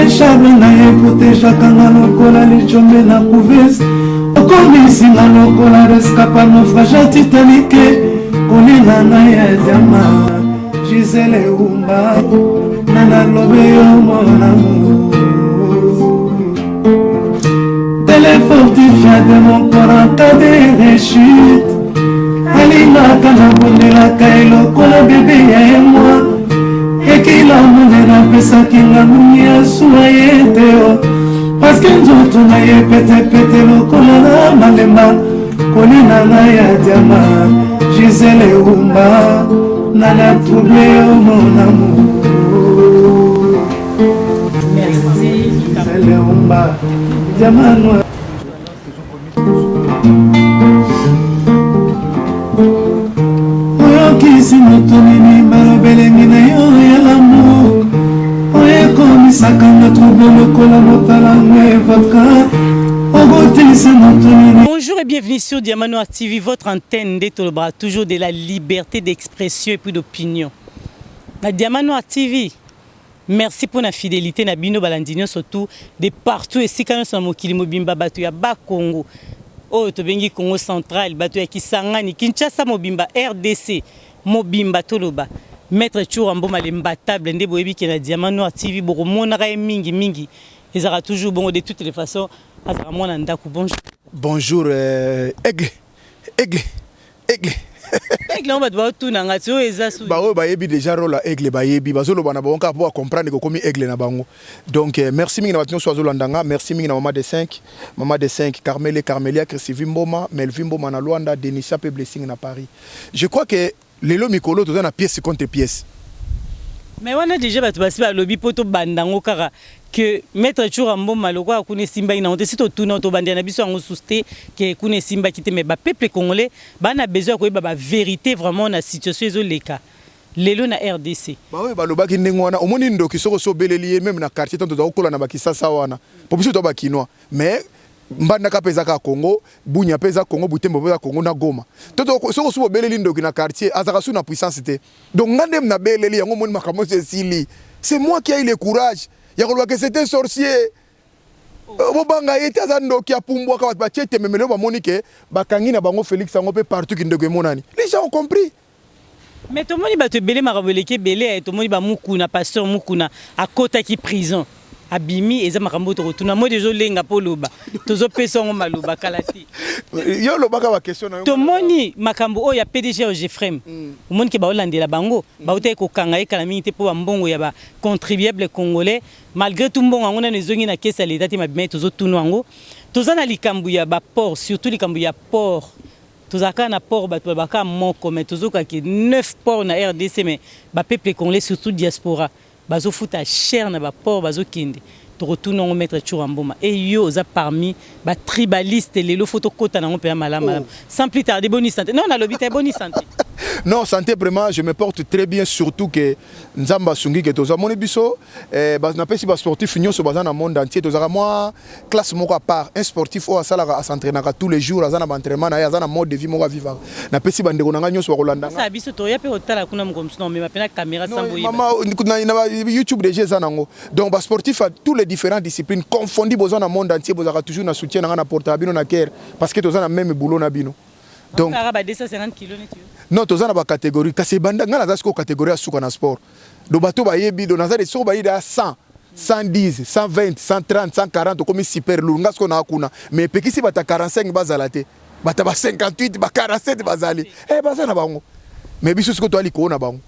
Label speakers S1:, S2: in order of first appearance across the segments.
S1: charme na ye protejaka nga lokola lichombe na couveuse okomisinga lokola rescapa naufrage titanike kolinga na ya diama Gisele Umba nana lobe yo mon amour téléfortifia de mon corps en cas de rechute alingaka na bondelaka elokola bebe ya moi ekila monena pesaki nga muni asuwa ye te o paske nzoto na ye petepete lokola na malemba kolina na ya diama Gisele Umba nana trouble yo mon amour.
S2: Merci
S1: Gisele Umba diama noir. Oyokisi motonini malobelengi na yo ya l'amour oyekomisaka na trouble lokola motalango evaka okotilisa motonini.
S2: Bonjour et bienvenue sur Diamant Noir TV, votre antenne d'Etolobra, toujours de la liberté d'expression et puis d'opinion. La Diamant Noir TV, merci pour la fidélité na bino balandino surtout de partout ici quand nous sommes au Kilimobimba batu ya ba Congo. Oh to bengi Congo central batu ya Kisangani, Kinshasa mobimba RDC mobimba toloba. Maître Churambo malembatable ndé boyebi ki na Diamant Noir TV boko monaka mingi mingi. Ils aura toujours bon de toutes les façons. Bonjour.
S3: Bonjour, Aigle. Aigle. Aigle.
S2: Aigle, on va devoir tout dans la tête.
S3: Bah oui, bah yebi déjà rôle Aigle, bah yebi, bah zolo bana bon pour comprendre que comme Aigle na bango. Donc merci mingi na batino soazo landanga, merci mingi na maman de 5, Carmelia, Chrissy Mboma, Melvin Mboma na Luanda, Denisa pe blessing na Paris. Je crois que lelo mikolo to na pièce contre pièce.
S2: Mais on a déjà battu à lobby poto bandango kara que Maître Churambo maloko akune simba ina onte sito tuna to bandia na biso en souste que kune simba kite mais ba peuple congolais bana besoin ko ba vérité vraiment na situation ezoleka lelo na RDC. Bah
S3: oui ba lobaki ndenge wana omoni ndoki soko so beleli même na quartier tanto dokola na bakisasa wana. Po biso to bakinois mais mbanda ka peza ka Congo, bunya peza Congo, butembo peza Congo na Goma. Toto soko so beleli ndoki na quartier azaka su na puissance te. Donc ngandem na beleli yango moni makamo sili. C'est moi qui ai le courage. Il y a que c'était un sorcier. Bobanga était à ndoki ya pumbwa ka ba tete memelo ba monike bakangi na bango Félix sango pe partout ki ndoki monani. Les gens ont compris.
S2: Mais tout le monde va te belé marabeleke belé tout le monde va mukuna pasteur mukuna à kota ki prison. Abimi eza makambo to retourna moi déjà lenga poloba tozo pesa ngo maloba kalati
S3: yo lobaka ba question na yo
S2: to moni makambo o ya PDG o Jefrem o moni ke ba olandela bango ba uta ko kanga e kala mingi te po mbongo ya ba contribuable congolais malgré tout mbongo ngona nezongi na kesa l'état te mabime tozo tuno ngo toza na likambu ya ba port surtout likambu ya port tozaka na port ba baka moko mais tozo ka ki 9 ports na RDC mais ba peuple congolais surtout diaspora bazo futa cher na ba port bazo kinde to retourner on Maître Churamboma et yo za parmi ba tribaliste lelo photo kota na on pe malama sans plus tarder bonne santé non on a l'hôpital bonne santé.
S3: Non, santé vraiment, je me porte très bien, surtout que Nzamba Sungi que toza moni biso na pesi ba sportif union so bazana monde entier toza moi classe moko à part un sportif au sala à s'entraîner tous les jours azana entraînement na azana mode de vie moko vivre na pesi ba ndeko nanga nyonso ba kolanda
S2: ça biso to ya pe hôtel kuna mkomso non mais ma pena caméra sans boye
S3: maman na YouTube déjà zanango donc ba sportif à tous les différentes disciplines confondus besoin na monde entier bozaka toujours na soutien na porte bino na cœur parce que toza na même boulot na bino. Donc, non, tu as une catégorie. Quand c'est banda, ngala zasko catégorie à souka na sport. Do bato ba yebi do nazare so ba ida 100, 110, 120, 130, 140 comme super lourd. Ngasko na akuna. Mais pekisi bata 45 bazalate. Bata ba 58, ba 47 bazali. Bazana bango. Mais biso siko to ali ko na bango.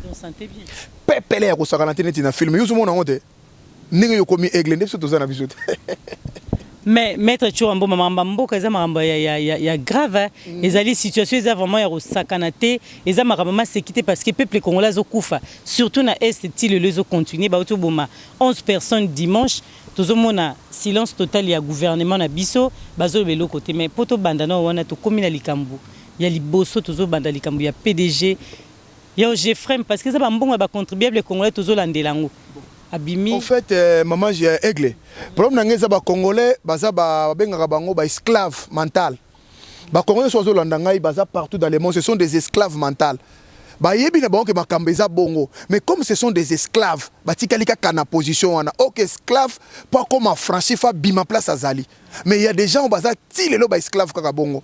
S2: Donc santé bien.
S3: Pepele ko saka na internet na film. Yuzu mona ngote. Ninga yo komi aigle ndepso to zana biso.
S2: Mais Maître Churambo mamamba mboka eza makambo ya grave ezali situation eza vraiment ya rosakanate eza makambo sécurité parce que peuple congolais zo kufa surtout na est style le zo continuer ba to boma 11 personnes dimanche tozo mona silence total ya gouvernement na biso bazo belo côté mais poto bandana wana to komina likambu ya liboso tozo banda likambu ya PDG ya Jefrem parce que ça ba mbongo ba contribuable congolais tozo landelango.
S3: En fait, maman, j'ai aiglé. Le problème, c'est que les Congolais sont des esclaves mentaux. Les Congolais sont partout dans le monde, ce sont des esclaves mentaux. ba yebi na bango ke makambo eza bongo, mais comme ce sont des esclaves batikali kaka na position wana ok esclave pas comme affranchi fa bima place azali, mais il y a des gens baza ti lelo ba esclave kaka bongo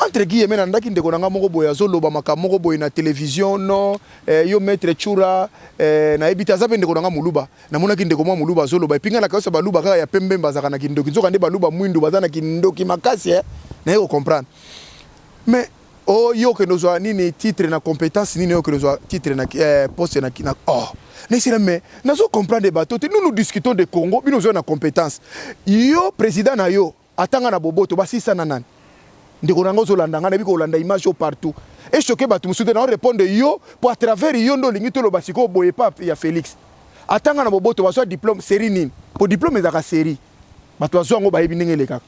S3: entre guillemets na ndaki ndeko nanga moko boya zoloba makambo moko boya na télévision non yo maître Chura na ebita zabe ndeko nanga muluba na mona ki ndeko mwa muluba zoloba epinga na kaosa baluba kaka ya pembe bazaka na kindoki nzoka nde baluba mwindu bazana kindoki makasi na yo comprendre. Mais oh yo que nous a nini titre na compétence nini yo que nous a titre na poste na oh mais nazo comprendre des bateaux nous discutons de Congo bino zo na compétence yo président na yo atanga na boboto ba 600 na nani ndeko nango zo landa ngana biko olanda image partout et choqué batu musude na répondre yo pour à travers yo ndo lingi to lo basiko boye pa ya Félix atanga na boboto ba so diplôme série nini pour diplôme za ka série batu zo ngo ba yebi ndenge kaka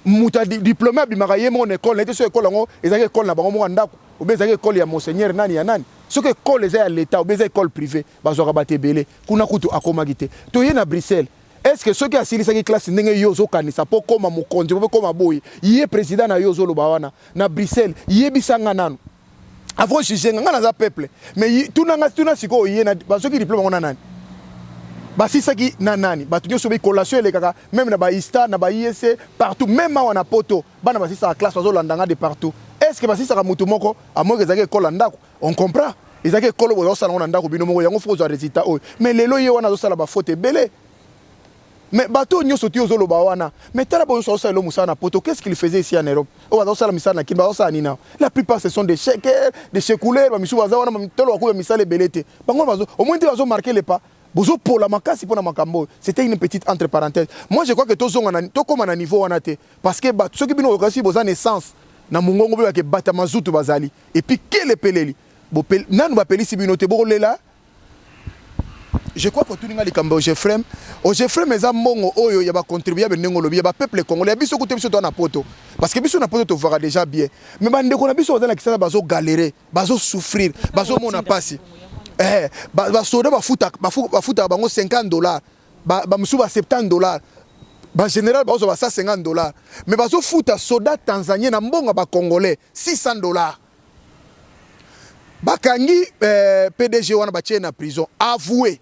S3: muta diplômé abimaka ye mon école était sur école ngo ezaki école na bango mo ndako ou bien ezaki école ya monseigneur nani ya nani soki école eza ya l'état ou bien eza école privée bazwaka batebele kuna kutu akomaki te to ye na Bruxelles. Est-ce que ceux qui asilisaki classe ndenge yo zokanisa po koma mokonzi po koma boy ye président na yo zoloba wana na Bruxelles yebisanga nanu avant juger nga na za peuple mais tuna siko ye na basoki diplôme ngona nani basisaki na nani batu nyoso be collation ele kaka même na ba ISTA na ba IEC partout même wana poto bana basisa la classe bazolandanga de partout. Est-ce que basisa ka mutu moko amoke ezaki école ndako on comprend ezaki école bo osala ngona ndako bino moko yango faut zo résultat oyo mais lelo ye wana zo sala ba faute belé. Mais bateau nyoso ti ozolo bawana mais tala bo so sala musa na poto qu'est-ce qu'il faisait ici en Europe o ba sala misana na kimba osala nina la plupart ce sont des shakers des checouleurs ba misu baza wana tolo ko misale belete bango bazo au moins bazo marquer les pas bozo pour la makasi pour na makambo. C'était une petite entre parenthèses. Moi je crois que tozonga na to comme na niveau wana te parce que ba ceux qui bino okasi boza naissance na mungongo be ke bata mazutu bazali et puis quel peleli bo pel nanu ba pelisi bino te bo lela. Je crois que tout le monde est au Jeffrem. Au Jeffrem, les gens oyo ya ba contribuer ba nengo lobi ya ba peuple congolais ya biso kote biso to na poto parce que biso na poto to verra déjà bien mais bande ko na biso za na kisasa bazo galérer bazo souffrir bazo mona pasi ba soda ba futa bango $50 ba musu ba $70 ba général bazo ba $150 mais bazo futa soda tanzanien na mbonga ba congolais $600 bakangi PDG wana ba na prison avoué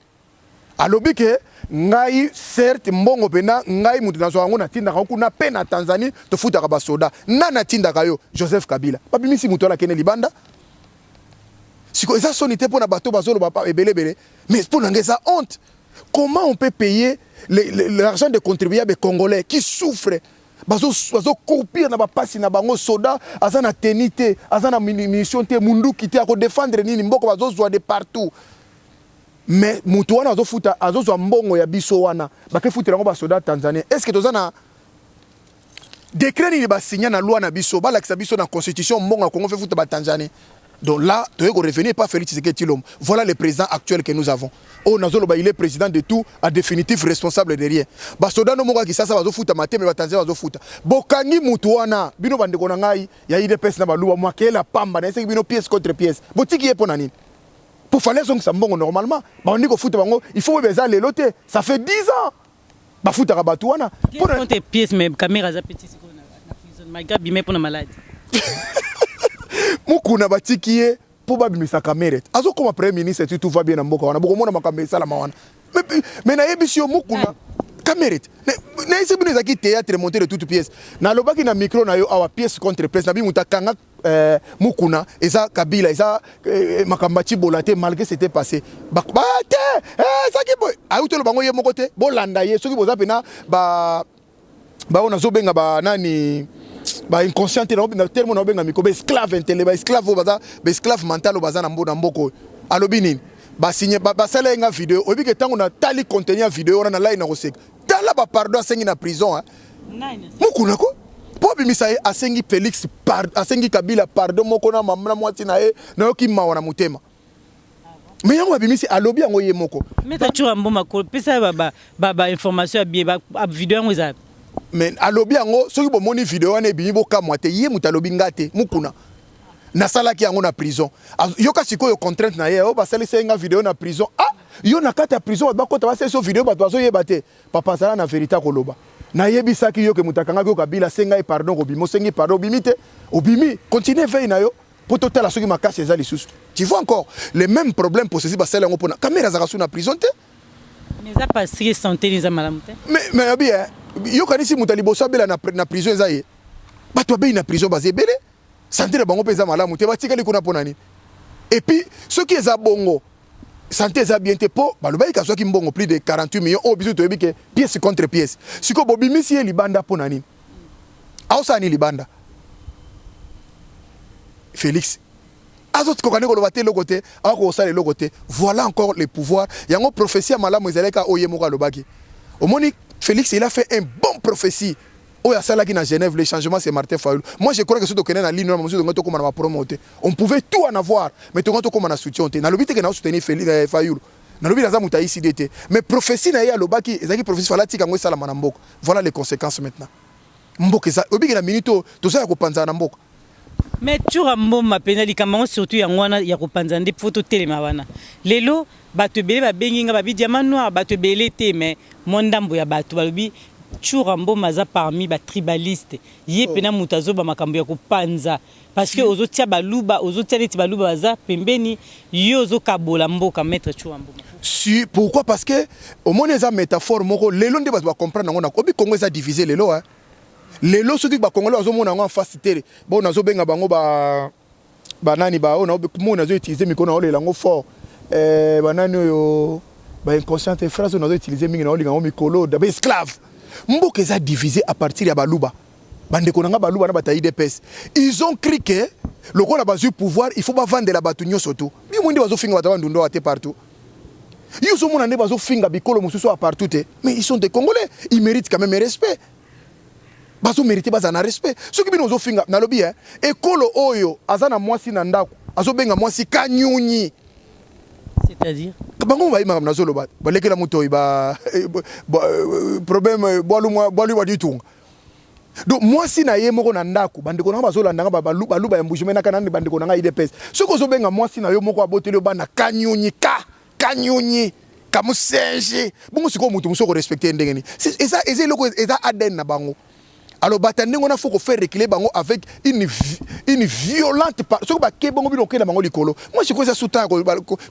S3: alobi ke ngai certes mbongo pena ngai mutu nazo yango na tinda ka kuna pe na Tanzanie to futa ka basoda nana tinda ka yo Joseph Kabila babimisi mutu ala kene libanda siko eza sonité pour na bato bazolo ba ebele mais pour ngeza honte. Comment on peut payer l'argent des contribuables congolais qui souffrent bazo coupir na ba pasi na bango soda azana tenité azana munition te mundu kité a ko défendre nini mboko bazo zwa de partout. Mais mutu wana azofuta azozwa mbongo ya biso wana bakefutela ngo basoda Tanzanie. Est-ce que tozana décret ni ba signer na loi na biso ba la biso na constitution mbongo Congo fait futa ba Tanzanie. Donc là, tu veux revenir pas Félix Tshisekedi Tshilombo. Voilà le président actuel que nous avons. Oh Nazolo il est président de tout, à définitif responsable de rien. Basoda no moka ki sasa bazofuta mateme ba Tanzanie bazofuta. Bokangi mutu wana bino bandeko na ngai ya IDPS na baluba mwakela pamba na ese bino pièce contre pièce. Botiki yepo na nini? Pour fallait donc ça mbongo normalement ba ndiko futa bango il faut beza lelote ça fait 10 ans ba futa ka batu wana
S2: pour contre pièce mais caméra za petit siko na prison malgré bimé pour na maladie
S3: mukuna batikiye pour babimisa caméra azo comme premier ministre tout va bien na mboka wana boko mona makambe sala mawana mais na yebisio mukuna caméra na ese bino zaki théâtre monter de toute pièce na lobaki na micro na yo awa pièce contre pièce na bimuta kanga mukuna eza Kabila eza makambati bolate malgré c'était passé ba te ça qui boy autelo bango ye moko te bolanda ye soki boza pena ba ona zobenga ba nani ba inconscient na obenga tellement na obenga miko ba esclave intele ba esclave baza ba esclave mental baza na mboko alobi nini ba signé ba sala nga vidéo obi ke tango na tali contenir vidéo na live na koseka tala ba pardon asengi na prison mukuna ko po bimisa asengi Félix asengi Kabila pardon moko na mamna mwati na e na yoki mawana mutema mais yango bimisi alobi yango ye moko
S2: mais ta chura mboma ko pesa baba information ya bien ba vidéo yango za
S3: mais alobi yango soki bo moni vidéo wana ebimi boka mwate ye mutalobi ngate mukuna na sala ki yango na prison yoka sikoyo contrainte na ye o ba sala senga vidéo na prison yo na kata prison ba kota ba sala so vidéo ba tozo yebate papa sala na vérité koloba na yebisaki yo ke mutakanga ko Kabila senga e pardon ko bimo sengi pardon bimite obimi continue veille na yo pour tout la soki makasi eza lisusu. Tu vois encore les mêmes problèmes pour ceci basala ngo pona caméra za kasu na prison te.
S2: Mais ça pas si santé les amalamute.
S3: Mais bien yo kanisi mutali boso bela na prison eza ye. Ba to be na prison bazé belé. Santé na bango peza malamu te batikali kuna pona ni. Et puis ceux qui eza bongo santé eza bien te po balobai ka soki mbongo plus de 48 millions au biso to yebike pièce contre pièce. Siko bobimisi ye libanda pona ni. Aosa ni libanda. Félix. Voilà encore les pouvoirs. Il y a une prophétie à Malam Mozeleka Oyemoka Lobaki. Au Monique, Félix, il a fait un bon prophétie. Au Yasalaki à Genève, les changements, c'est Martin Fayoul. Moi, je crois que ce que la ligne, on pouvait tout en avoir, mais tout comme on a soutenu. Dans le but que nous avons soutenu Fayoul. Dans le but que nous avons ici d'été. Mais prophétie, n'a pas Lobaki, et prophétie, voilà les conséquences maintenant. Mbok, ça, au bout de minute, tout ça, il y a
S2: mais tu rambo ma penali kama surtout ya ngwana ya kopanzande photo telema wana lelo bato bele ba benginga ba bi diamant noir bato bele te mais mondambo ya bato balobi tu rambo maza parmi ba tribaliste ye pena mutazo ba makambo ya kopanza parce que ozotia baluba ozotia leti baluba baza pembeni yozo kabola mboka maître tu rambo.
S3: Si pourquoi parce que au monde eza métaphore moko lelo nde bato ba comprendre ngona ko bi Congo eza divisé lelo hein. Les lots qui ba congolais azomona en face terre bon nazo benga bango ba nani ba on nazo utiliser micro na olela ngo fort ba nani yo ba inconscient phrase nazo utiliser mingi na olela ngo mikolo da ba esclave mboka eza divisé à partir ya baluba bande konanga baluba na bataille de pes ils ont cru que le rôle a basu pouvoir il faut pas vendre la batunyo surtout bi mundi bazo finga batawa ndundo ate partout ils sont mona ne bazo finga bikolo mususu à partout mais ils sont des Congolais ils méritent quand même respect. Bazo mérité bazana respect ceux qui bino zo finga na lobi hein ekolo oyo azana mwasi na ndako azo benga mwasi kanyunyi
S2: c'est-à-dire
S3: bango ba ima na zo loba ba lekela muto ba problème boalu wa ditunga donc mwasi na ye moko na ndako bandeko na bazo landanga ba luba ya mbujume na kanani bandeko na ngai DPS ceux ko zo benga mwasi na yo moko aboteli bana kanyunyi kanyunyi kamusenje bongo siko muto musoko respecter ndengeni et ça loko eza aden na bango. Alors, on a faut faire reculer bango avec une violente ce que bango bino kela bango likolo. Moi je crois ça souta ko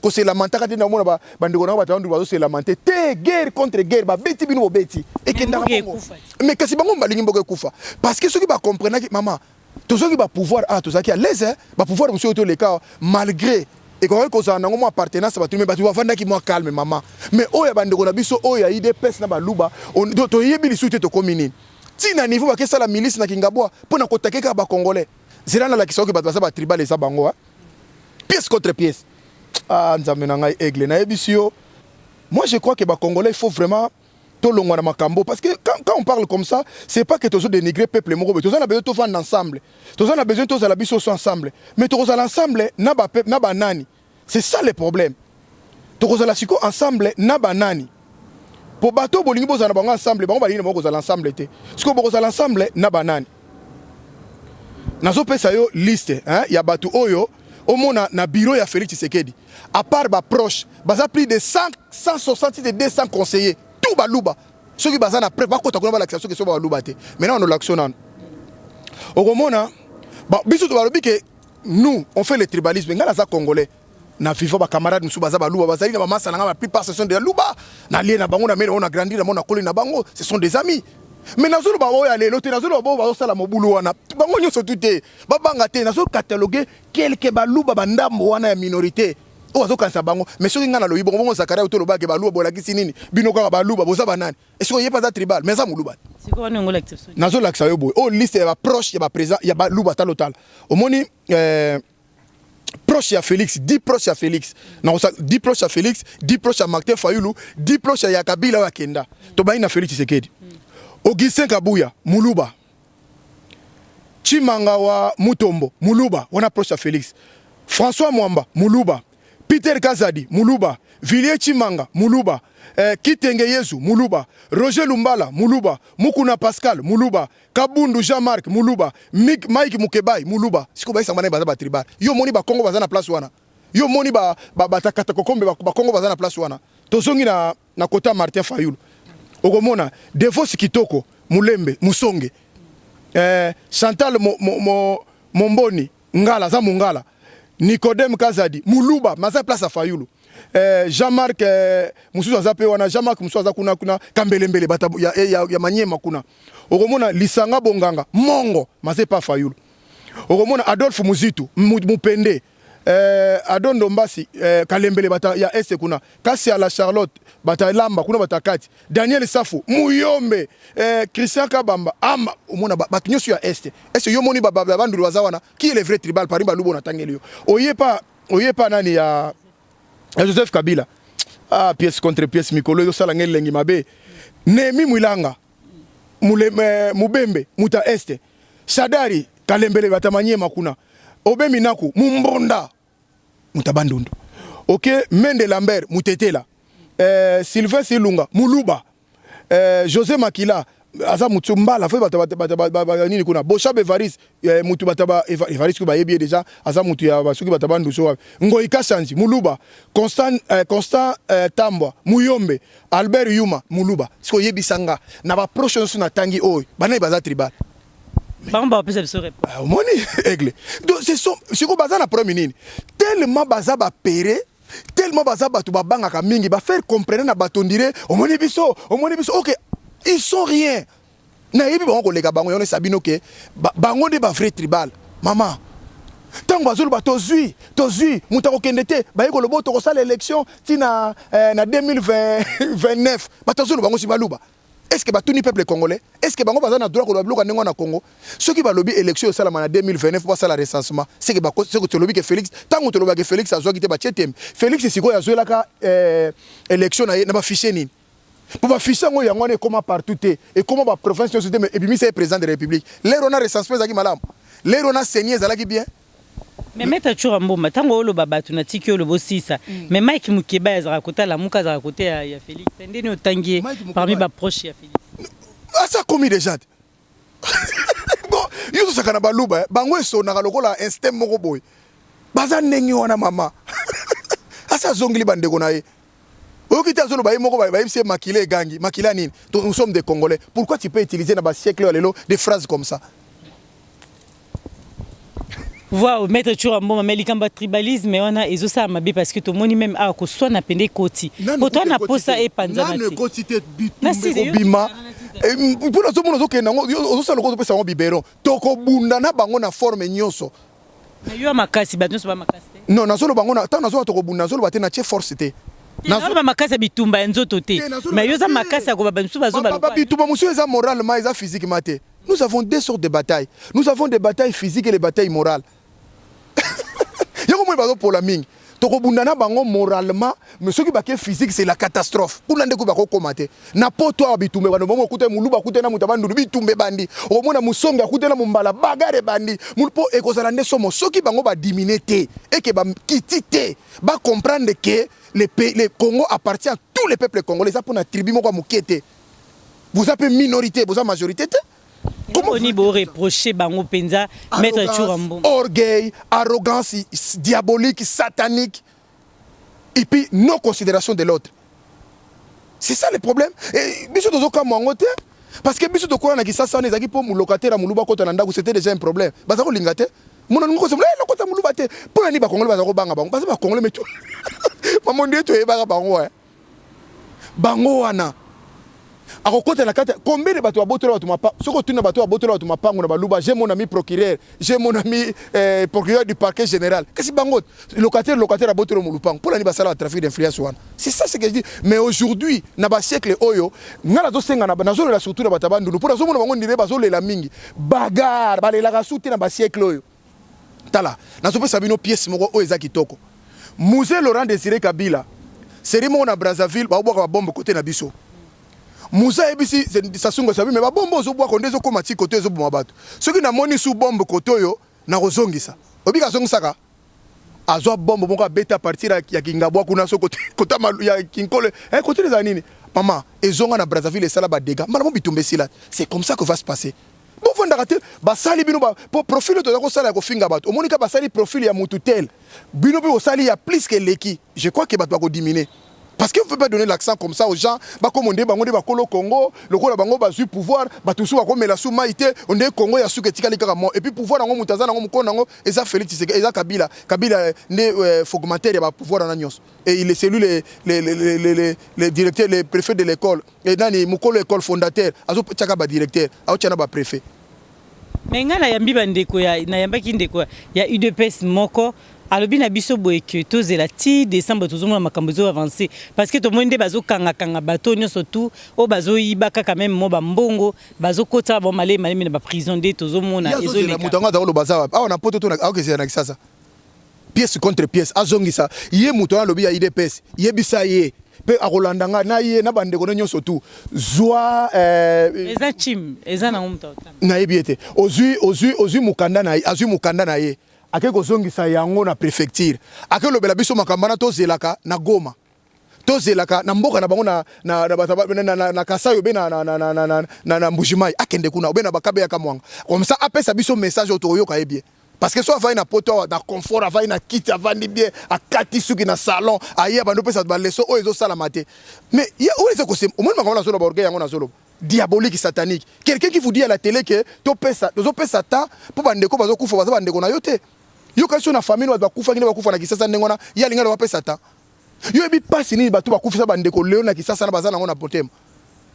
S3: c'est lamenter quand na mona bandeko na batandu bazo se lamenter te guerre contre guerre ba beti bino beti et que bango mais kasi bango balingi mboka kufa parce que ceux qui ba comprendre que maman tous ceux qui ba pouvoir tous ceux qui à l'aise ba pouvoir monsieur tous les cas malgré et quand on a un appartenance à tout mais tu vas vendre qui moi calme maman mais oya bandeko na biso oya ide pes na baluba on to yebi soute to commune. Si na niveau bakesa la milice na Kingabwa pour na kotake ka ba congolais zela na la kisoki ba ba tribal eza bango pièce contre pièce nzambe na ngai aigle na ebisio. Moi je crois que ba congolais il faut vraiment to longwa na makambo parce que quand on parle comme ça c'est pas que tozo dénigrer peuple moko mais tozo na besoin to vendre ensemble tozo na besoin tozo la biso ensemble mais tozo ensemble na ba peuple na ba nani c'est ça le problème tozo la siko ensemble na ba nani. Pour bateau bolingi bozana bango ensemble bango balingi bango kozala ensemble te siko bokozala ensemble na banani nazo pesa yo liste hein ya bateau oyo omona na bureau ya Félix Tshisekedi à part ba proche baza plus de 160 de 200 conseillers tout baluba ceux qui bazana prêt ba kota kuna ba l'action que so ba luba te maintenant on l'action nan okomona ba biso to balobi que nous on fait le tribalisme ngala za congolais na vivant ba camarades musu baza baluba bazali na ba masa na ba plupart ce sont des luba na lié na bango na mele on a grandi na mona koli na bango ce sont des amis mais nazolo ba oya lelo te nazolo ba ba sala mobulu wana bango nyoso tuté ba banga te nazolo cataloguer quelques baluba bandambo wana ya minorité o azo kansa bango mais soki ngana loyi bongo Zakaria to loba ke baluba bolakisi nini bino ka baluba boza banani est ce que yé pas za tribal mais ça moluba
S2: c'est quoi on ngola exception
S3: nazolo aksa yo boy o liste ya ba proche ya ba président ya baluba total au moni proche à Félix, 10 proches à Félix. Non, 10 proches à Félix, 10 proches à Martin Fayoulou, 10 proches à Yakabila Wakenda. Tobaïna Félix Tshisekedi. Augustin Kabuya, Muluba. Chimangawa Mutombo, Muluba, on approche à Félix. François Mwamba, Muluba. Peter Kazadi, Muluba. Villiers Chimanga, Muluba. Kitenge Yesu, Muluba. Roger Lumbala, Muluba. Mukuna Pascal, Muluba. Kabundu Jean-Marc, Muluba. Mike Mukebai, Muluba. Siko ba samane baza ba tribal. Yo moni ba Congo baza na place wana. Yo moni ba takata kokombe ba Congo baza na place wana. Tozongi na kota Martin Fayoulou. Okomona Devos Kitoko, Mulembe, Musonge. Chantal Momboni, ngala za mungala Nicodème Kazadi Muluba maza place à Fayulu Jean-Marc mususu azape wana Jean-Marc mususu azakuna kuna kambelembele bata ya manyema kuna okomona Lisanga Bonganga Mongo maze pa Fayulu okomona Adolphe Muzitu Mupende Adon Dombasi Kalembele bata ya Este kuna kasi à la Charlotte bata Lamba kuna bata Kati Daniel Safu Muyombe Christian Kabamba ama omona batu nyoso ya Este yo moni bandu wazawana qui est le vrai tribal pari balubo na tangeli yo oyepa nani ya Joseph Kabila pièce contre pièce mikolo yo sala ngeli lengi mabe Nemi Mwilanga Mubembe muta Este Shadari Kalembele bata Manyema kuna Obe Minaku Mumbonda mutabandundu OK Mende Lambert mutetela Sylvain Silunga Muluba José Makila aza mutumbala fe bata nini kuna Bocha Bevaris mutu bataba Evaris ku bayebi déjà aza mutu ya basuki batabandu so Ngoika Sanji Muluba Constant Tambwa Muyombe Albert Yuma Muluba siko yebisanga na ba prochain na tangi oy bana baza tribal
S2: Bamba peut se répondre.
S3: Moni aigle. Donc c'est quoi baza na premier nini. Tellement baza ba péré, tellement baza ba tu ba banga ka mingi ba faire comprendre na batondire au moni biso OK, ils sont rien. Na yebi ba ko lega bango yone sabino ke bango de ba vrai tribal. Maman tango bazulu ba tozui mutako kendete ba yeko lobo to ko sala élection tina na 2029 ba tozulu bango si baluba. Est-ce que tout le peuple congolais, est-ce que bango bazana droit ko bloquer ngo na Congo, ceux qui va lobby élection ça en 2029 pour ça la recensement, c'est que tu lobby que Félix, tant que tu lobby que Félix a joué qui te batietem. Félix c'est siko ya joué la ka élection na ba ficher nini. Pour ba ficher ngo ya ngone comment partout et comment ba province société mais et puis c'est président de la République. Les rona recensement za ki malam. Les rona saigner za la ki bien.
S2: Mais meta chura mboma tango lo baba tunatiki lo bosisa mais Mike Mukeba ezara kota la muka za côté ya Félix ndeni otangier parmi ba proche ya Félix
S3: ça commis déjà bon yo so sakana baluba bango eso na lokola instinct moko boy baza nengi wana mama asa zongli bandeko na ye okita zolo ba moko ba c'est makile gangi makila nini donc nous sommes des Congolais pourquoi tu peux utiliser na ba siècle lelo des phrases comme ça.
S2: Wow, maître Churamboma, mais likamba tribalisme on a ezo ça mabe parce que tout monde même a ko soit na pende koti. Pourtant na posa e panzana.
S3: Na koti te bima. Pour nous monde ozo na ozo sala ko pesa ngo bibero. Toko bunda na bango na forme nyonso.
S2: Mais yo makasi ba nyonso ba makasi.
S3: Non, na solo bango na tant na solo toko bunda solo ba te na che force te.
S2: Na solo ba makasi bitumba nzoto te. Mais yo za makasi ko ba nsu ba zo ba.
S3: Ba bitumba monsieur za moralement et za physiquement te. Nous avons deux sortes de batailles. Nous avons des batailles physiques et les batailles morales. Yako mo bazo pour la ming. Toko bundana bango moralement, mais ce qui baké physique c'est la catastrophe. Pour l'ande ko bako commenter. Na poto abitumbe bano bomo kute muluba kute na mutabandu bitumbe bandi. O mona musonga kute na mumbala bagare bandi. Mulpo ekozala nde somo soki bango ba diminuer et que ba kitite ba comprendre que le Congo appartient à tous les peuples congolais. Ça pour na tribu moko mukete. Vous avez minorité, vous avez majorité.
S2: Comment on peut reprocher bango penza maître Churamboma?
S3: Orgueil, arrogance diabolique, satanique et puis non considération de l'autre. C'est ça le problème. Et biso dozo ka mwangote parce que biso dokora na kisasa nezaki po mu locataire muluba kota na ndaku c'était déjà un problème. Baza ko lingate. Mona ngo se mla kota muluba te. Pour ni ba Congolais baza ko banga bango. Baza ba Congolais metu. Maman ndeto e ba bango wa. Bango wana. Akokota na kata combien de bateaux abotola bateau mapa soko tuna bateau abotola bateau mapango na baluba j'ai mon ami procureur j'ai mon ami procureur du parquet général kasi bango locataire abotola mulupango pour la basala trafic d'influence wana c'est ça ce que je dis mais aujourd'hui na ba siècle oyo ngala zo senga na nazo la surtout na batabandu pour nazo mona bango ndire bazo lela mingi bagarre balela ka souti na ba siècle oyo tala nazo pesa bino pièce moko oyo ezaki toko musée Laurent Désiré Kabila serimo na Brazzaville ba obwa ka bombe côté na biso Moussa ebisi sasungo sabi mais ba bombo zo bwa ko ndezo ko mati côté zo boma bato soki na moni sous bombe côté yo na kozongisa obika zongisaka azwa bombe moko beta partir ya kingabwa kuna so côté kota ya kinkole côté les anini maman ezonga na Brazzaville sala ba dégâts malamo bitumbe sila c'est comme ça que va se passer bon fond d'arrêter ba sali bino ba profil to ko sala ko finga bato omonika ba sali profil ya mututel bino bi o sali ya plus que leki je crois que bato ba ko diminuer Parce qu'on ne peut pas donner l'accent comme ça aux gens. Comme on dit, le Congo, le Congo a eu pouvoir, tout ça, comme la Soumaïté, on dit Congo, il y a su que tu as et puis pouvoir, on a et ça Félix, et ça Kabila faut augmenter le pouvoir en agnos. Et il est celui les directeurs, les préfets de l'école. Et dans l'école fondateur, il y a un directeur, il y a un préfet.
S2: Mais il y a UDPS Moko. Alors bien abisso boyeke toze la ti décembre tozomona makambo zo avancer parce que to monde bazo kanga bato nyonso tout o bazo yibaka quand même mo bambongo bazo kota bo malé na ba prison de tozomona
S3: ezo le mutanga za lo baza ah on a poto to na ah que c'est na kisasa pièce contre pièce azongisa ye mutanga lobi ya IDPS ye bisa ye pe akolandanga na ye na bande ko nyonso tout zwa
S2: eza chim eza na umta
S3: na yebiete ozui mukanda na ye ake kozongisa yango na préfecture ake lobela biso makambana tozelaka na Goma tozelaka na mboka na bango na Kasayo be na Mbujimai akende kuna obe na bakabe ya kamwanga comme ça apesa biso message otoyoka ebie parce que soit va na poto na confort va na kit avandi bien akati suki na salon aye bando pesa ba leso o ezo sala mate mais ya o les ko au moins makamba na solo borgé yango na solo diabolique satanique quelqu'un qui vous dit à la télé que to pesa ta pour bandeko bazo kufa bazo bandeko na yote yo kasi na famille ba kufa ngine ba kufa na kisasa ndengona ya lingala ba pesa ta yo ebi passe ni ba to ba kufa bandeko leo na kisasa na bazana ngona potem.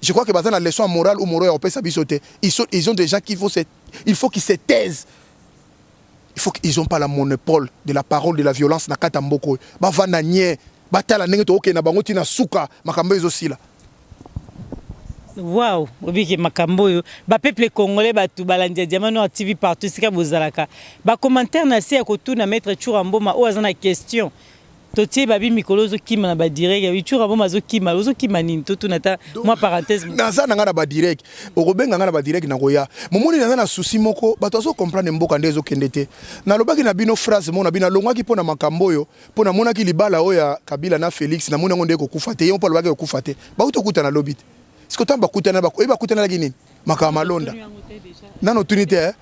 S3: Je crois que bazana leçon morale ou morale au pesa bisote ils ont des gens qui il faut qu'ils se taisent. Il faut qu'ils ont pas la monopole de la parole de la violence na kata mboko ba vana nye batala ndenge to okay na bango tina suka makambo ezo sila.
S2: Wow, obiki makambo yo ba peuple congolais batu balandia diamano à TV partout sika bozalaka ba commentaire na se ko tout na maître Churamboma o azana question totie babi mikolozo kima na ba direct ya Churamboma zo kima nini to tout nata moi parenthèse
S3: naza nga na ba direct okobenga nga na ba direct na koya momoni naza na souci moko bato azo comprendre mboka ndezo kendete na lobaki na bino phrase mona bina longwaki pona makambo yo pona mona ki libala oya Kabila na Félix na mona ngonde ko kufate yo pa lobaki ko kufate ba utokuta na lobit. Siko tamba kutana ba eba kutana la gini maka malonda nano tunite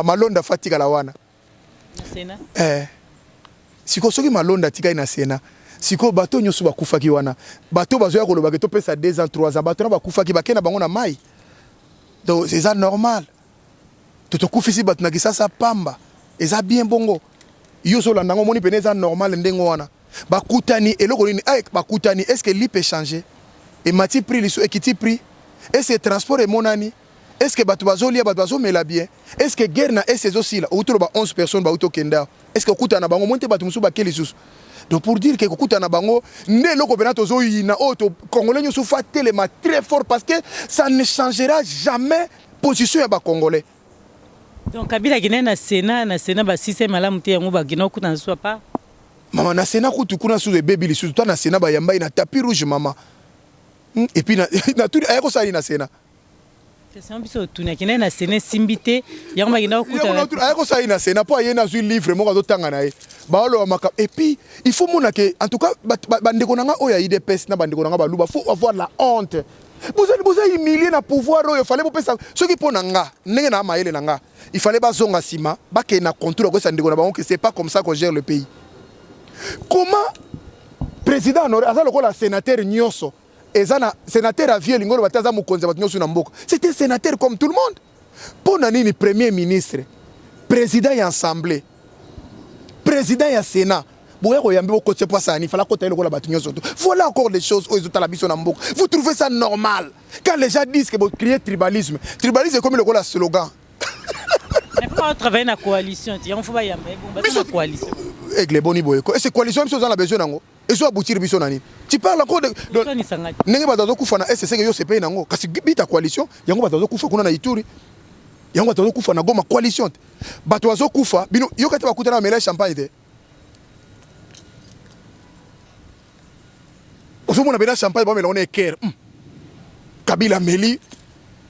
S3: malonda fatika la wana
S2: sena
S3: siko soki malonda tika ina sena siko bato nyoso bakufa ki wana bato bazo ya koloba ke to pesa 2 ans 3 ans bato na bakufa ki bakena bango na mai donc c'est ça normal to kufisi bato na kisasa pamba eza bien bongo yo so landango moni peneza normal ndengo wana bakutani eloko nini bakutani est-ce que li peut changer. Et mati prix liso ekiti prix est-ce que transport est monani est-ce que batu bazolia batu bazomela bien est-ce que guerre na est aussi là autour ba 11 personnes ba auto kenda est-ce que kuta na bango monte batu musu ba keli susu donc pour dire que kuta na bango ne loko benato zo yina auto congolais nyoso fa tellement très fort parce que ça ne changera jamais position ya ba congolais.
S2: Donc Kabila gine na Sénat ba système malamu te yango ba gina kuta na soit pas
S3: mama na Sénat kutu kuna sous baby lisu toi na Sénat ba yamba ina tapis rouge mama. Et puis na tout ayako sali na Sénat.
S2: C'est un biso tout na kina na Sénat simbité yango gina kuta
S3: ayako sali na Sénat po ayena zu livre mo ko tanga na ye ba lo maka et puis il faut mona que en tout cas bandeko nanga oya IDPS na bandeko nanga baluba faut avoir la honte. Vous avez humilié na pouvoir il fallait pas ça ceux qui pona nga ndenge na maele nanga il fallait ba zonga sima ba ke na contrôle ko sa ndeko na bango que c'est pas comme ça qu'on gère le pays. Comment président honoré azalo ko la sénateur nyonso ezana sénateur à vieux lingolo bataza mukonza bato nyonso na mboka c'était sénateur comme tout le monde pona nini premier ministre président ya assemblée président ya sénat boya ko yambi ko tsepa sani fala ko tayelo ko la bato nyonso voilà encore des choses aux autres la biso na mboka vous trouvez ça normal quand les gens disent que vous criez tribalisme c'est comme le ko la slogan.
S2: Mais pourquoi travailler na coalition il faut pas yamba bon ba coalition
S3: aigle boni boyeko et c'est coalition biso za la besoin nango et so aboutir biso nani tu parles encore de nenge batazo kufa na SSC yo CP nango kasi bita coalition yango batazo kufa kuna na Ituri yango batazo kufa na Goma coalition bato bazo kufa bino yo kata bakutana mela champagne de oso mona bela champagne ba mela on est cœur Kabila meli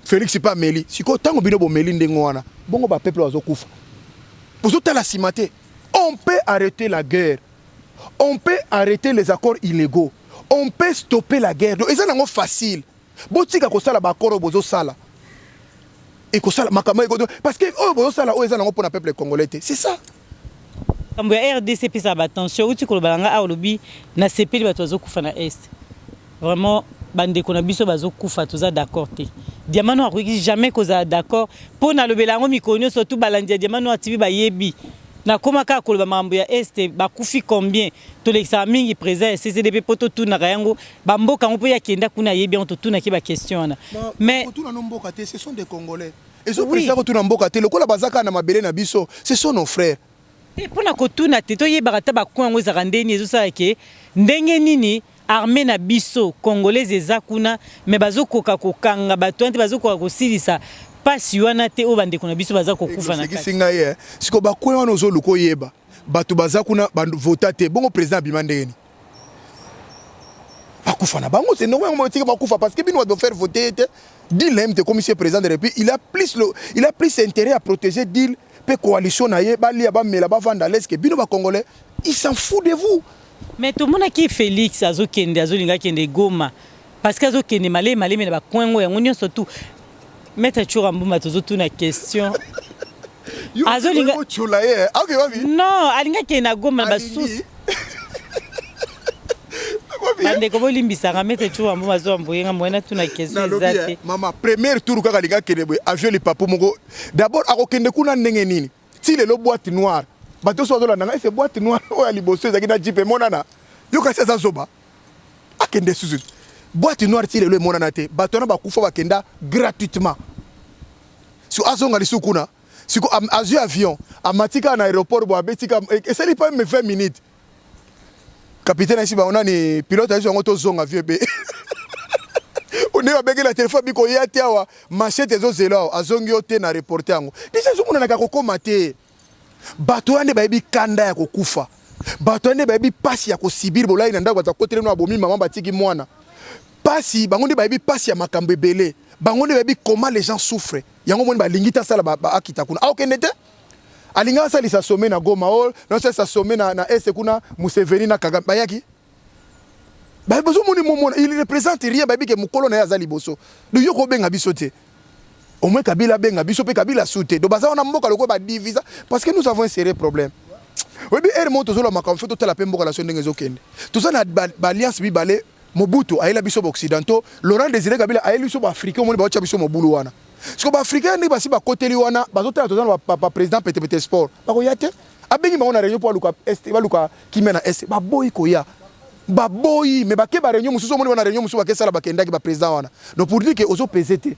S3: Félix pas meli siko tango bino bo meli ndengo wana bongo ba peuple bazo kufa pozo tala simate on peut arrêter la guerre. On peut arrêter les accords illégaux. On peut stopper la guerre. Donc, c'est facile. Botika ko sala ba accord bozo sala. Et ko sala makama parce que oh bozo sala oh ezana pour le peuple congolais. C'est ça.
S2: kambo ya RDC pesa ba attention uti ko balanga a lobi na sepeli bato bazokufa na est vraiment bande ko na biso bazokufa toza d'accord te Diamano akoki jamais koza d'accord po na lobelango mikonyo surtout balandia Diamano atibi ba yebi na koma ka ko ba mambo ya est bakufi combien to l'examen mingi présent CCDP poto tout na yango ba mboka ngo po ya kenda kuna yebi on to tout na ki ba question na mais
S3: tout na mboka te ce sont des Congolais et so président tout na mboka te lokola bazaka na mabele na biso ce sont nos frères.
S2: Et pour na kotuna te to yebaka ta bakwango za ndeni ezosala ke ndenge nini armée na biso congolaise ezakuna mais bazokoka kokanga bato ante bazokoka kosilisa pasi wana te o bande kuna biso bazako kufa na kati
S3: singa ye siko bakwe wana ozoluko yeba bato bazakuna vota te bongo président bimandeni bakufa na bango c'est normal on bakufa parce que bino doit faire voter dit l'MT comme monsieur président de la République il a plus intérêt à protéger deal pe coalition na ye bali ba mela ba vanda l'est que bino ba congolais ils s'en foutent de vous.
S2: Mais tout le monde qui Félix azokende azolinga kende Goma parce que azokende malé mais ba kwengo ya ngonyo surtout mettre toujours mbuma tozotu na question azolinga non alinga kende Goma ba sous bande ko bolimbisanga mettre toujours mbuma zo mboyenga mwana tuna question ezate
S3: mama premier tour kaka linga kende boy avion li papo moko d'abord akokende kuna ndenge nini ti le boîte noire bato so zo la c'est boîte noire o ya liboso ezaki na jipe monana yo ka sesa zoba akende suzu boîte noire ti le monana te bato na bakufa bakenda gratuitement so azonga lisukuna siko avion amatika na aéroport bo abetika et c'est pas même 20 minutes capitaine ici ba on a ni pilote azo ngoto zonga vieux be on est avec la téléphone biko yati awa machete zo zelo azongi ote na reporter yango déjà zo mona na kokoma te bato ande bayebi kanda ya kokufa bato ande bayebi pasi ya kosibir bolai na ndako batakotele no abomi mama batiki mwana pasi bango nde bayebi pasi ya makambo ebele bango nde bayebi comment les gens souffrent yango moni balingita sala ba akita kuna okende te alinga sali sa sommet na Goma o non ça sommet na ese kuna Museveni na Kagame bayaki ba bezo moni momona il représente rien bayebi ke mukolo na yazali boso do yoko benga bisote au moins Kabila benga biso pe Kabila soute do baza on a mboka loko ba divisa parce que nous avons un sérieux problème. Oui bi er moto zolo makamfo to tala pe mboka la so ndenge zokende to za na alliance bi balé Mobutu ayela biso occidentaux Laurent Désiré Kabila ayela biso ba africain mo ba cha biso mobulu wana siko ba africain ni basi ba koteli wana bazotala to za ba président PTPT sport ba ko yate abengi ba on a réunion pour luka est ba luka kimena est ba boy ko ya ba boy mais ba ke ba réunion mususu mo na réunion mususu ba ke sala ba kenda ki ba président wana donc pour dire que ozo PZT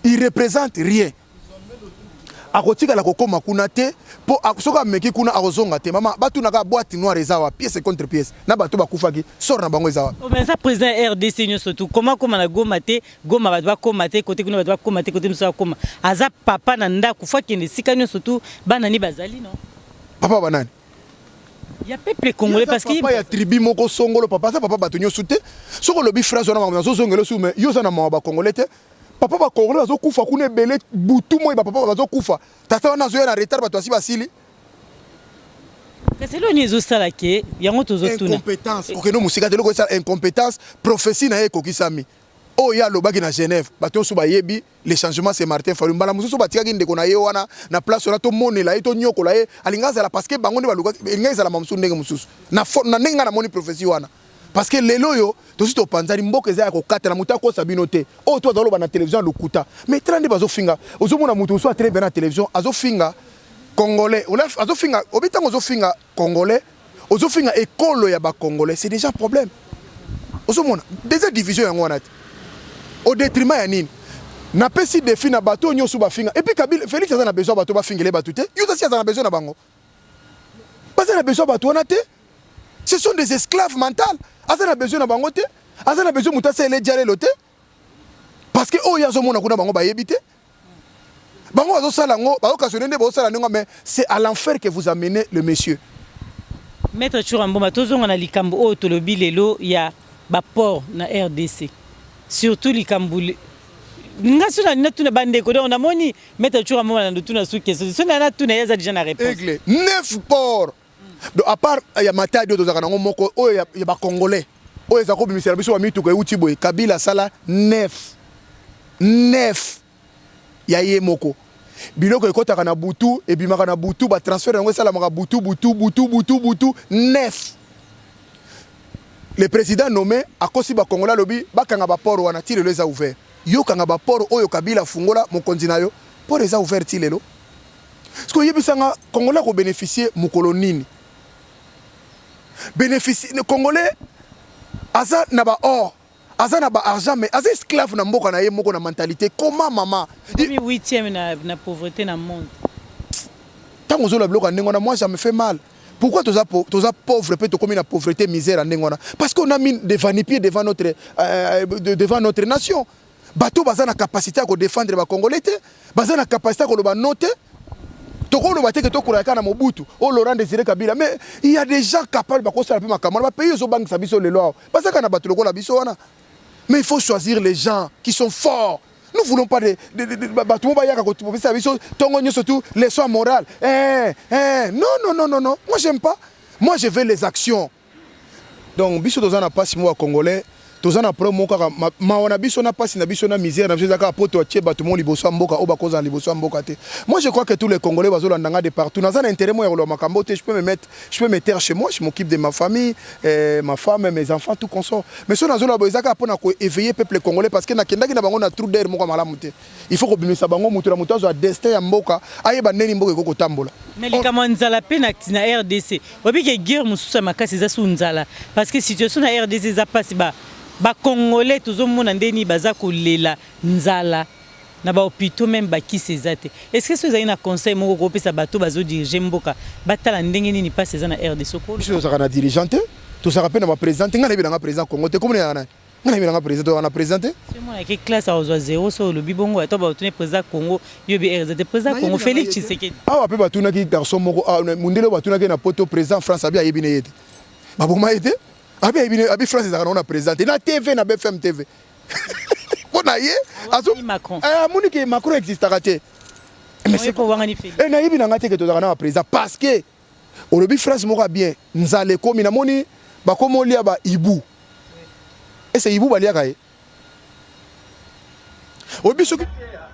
S3: il représente rien. Akotika la kokoma kuna te po soka meki kuna azonga te mama batu naka boîte noire ezawa pièce contre pièce na batu bakufaki sort na bango ezawa.
S2: Mais ça président RDC nyo surtout comment na Goma te Goma ba ba koma te côté kuna ba ba koma te côté musa koma aza papa na nda kufa kende sika nyo surtout bana ni bazali non.
S3: Papa banani.
S2: Ya peuple congolais parce que
S3: papa ya tribu moko songolo papa ça papa batu nyo soute soko lobi phrase wana ma zo zongelo su mais yo za na ma congolais te papa ba congolais bazo kufa kuna belé butu moyi ba papa bazo kufa tata wana zo na retard bato asi basili
S2: c'est le nizo sala ke yango tozo tuna
S3: incompétence OK no musika te loko ça incompétence prophétie na ekokisami o ya lobaki na Genève bato so ba yebi les changements c'est Martin Fayulu mbala mususu batika ki ndeko na ye wana na place wana to monela to nyoko la ye alingaza la parce que bango ne baluka ingeza la mamsu ndenge mususu na nenga na moni prophétie wana parce que lelo yo tosi to panzari mboka eza ko kata na muta ko sabino te o to azalo ba na télévision lukuta mais trande bazo finga ozomona mutu so très bien na télévision azo finga congolais olaf azo finga obitango zo finga congolais ozo finga école ya ba congolais c'est déjà problème ozomona déjà division yango wana au détriment ya nini na pesi défi na bato nyoso ba finga et puis Kabila Félix aza na besoin bato ba fingele bato te yo aussi aza na besoin na bango baza na besoin bato wana te ce sont des esclaves mentaux aza na besoin na bango te aza na besoin mutasa ele dialelo te parce que o yazo mona kuna bango ba yebite bango azo sala ngo ba occasionner nde ba sala ngo mais c'est à l'enfer que vous amenez le monsieur.
S2: Maître Churamboma tozonga na likambo o tolobi lelo ya ba port na RDC surtout likambo nga suna na tuna bande ko on a moni Maître Churamboma na tuna su question suna na tuna yaza déjà na réponse
S3: Aigle 9 ports donc à part ya matadi to zakana ngo moko o ya ba congolais o ya ko bimisela biso wa mitu ko uti boy Kabila sala 9 ya ye moko biloko ekotaka na butu ebimaka na butu ba transfert yango esalamaka butu neuf. Le président nommé akosi ba Congolais lobi bakanga ba port wana ti lelo eza ouvert. Yo kanga ba port oyo Kabila fungola mokonzi na yo port eza ouvert ti lelo. Parce que yebisanga Congolais ko bénéficier mukolo nini. Bénéficier Congolais aza na ba or, aza na ba argent mais aza esclave na mboka na ye moko na mentalité. Comment maman?
S2: 8e na pauvreté na monde.
S3: Tant ozola bloka ndengona moi ça me fait mal. Pourquoi tu as pauvre peut-être comme une pauvreté misère en ndengona? Parce qu'on a mis des vanipiers devant notre nation. Bateau baza na capacité à défendre ba Congolais, baza na capacité à ko noter. Toko lo bateke to kuraka na Mobutu, o Laurent Désiré Kabila, mais il y a des gens capables de faire ma camarade, pays zo bank sabiso le loi. Parce que na bateau loko la biso wana. Mais il faut choisir les gens qui sont forts. Nous voulons pas de bateau ba yaka ko sabiso tongo nyo surtout les soins morales. Non. Moi j'aime pas. Moi je veux les actions. Donc biso tozana pas si moi congolais tozana promo kaka maona biso na pasi na biso na misère na bizaka poto atie bato mon liboso mboka oba koza liboso mboka te. Moi je crois que tous les Congolais bazolandanga de partout. Dans un intérêt moi ya makambo te, je peux me taire chez moi, je m'occupe de ma famille, ma femme, mes enfants tout consort. Mais so nazola bozaka pona ko éveiller peuple congolais parce que na kendaki na bango na trou d'air moko malamu te. Il faut ko bimisa bango mutu na mutu azo destin ya mboka ayeba neni mboka ko tambola.
S2: Mais les kamanzala pe na RDC. Obi ke guerre mususa makasi za sunzala parce que situation na RDC za pasi ba Congolais tozomona ndeni baza kolela nzala na ba hôpitaux même baki sezate. Est-ce que vous avez un conseil moko ko pesa bato bazo diriger mboka batala ndenge nini pas seza na RDC soko?
S3: Je suis un dirigeant, tout ça rappelle ma présidente, ngana bi na président Congo te comme ngana bi na président na présenté.
S2: C'est moi qui classe à 0 sur le bibongo ato ba otune président Congo yobi RDC président Congo Félix Tshisekedi.
S3: Ah wa pe batuna ki garçon moko mundele batuna ki na poto président France abi ayebine yete. Ba boma yete? Abi France ezaka na présenté na TV na BFM TV. Bona ye azo
S2: Macron.
S3: Monique Macron existera te.
S2: Mais c'est pour wangani Félix.
S3: Na yebi na ngate ke tozaka na président parce que olobi France moko bien nzale komi na moni ba komo lia ba ibu. Et c'est ibu balia kae. Obiso ki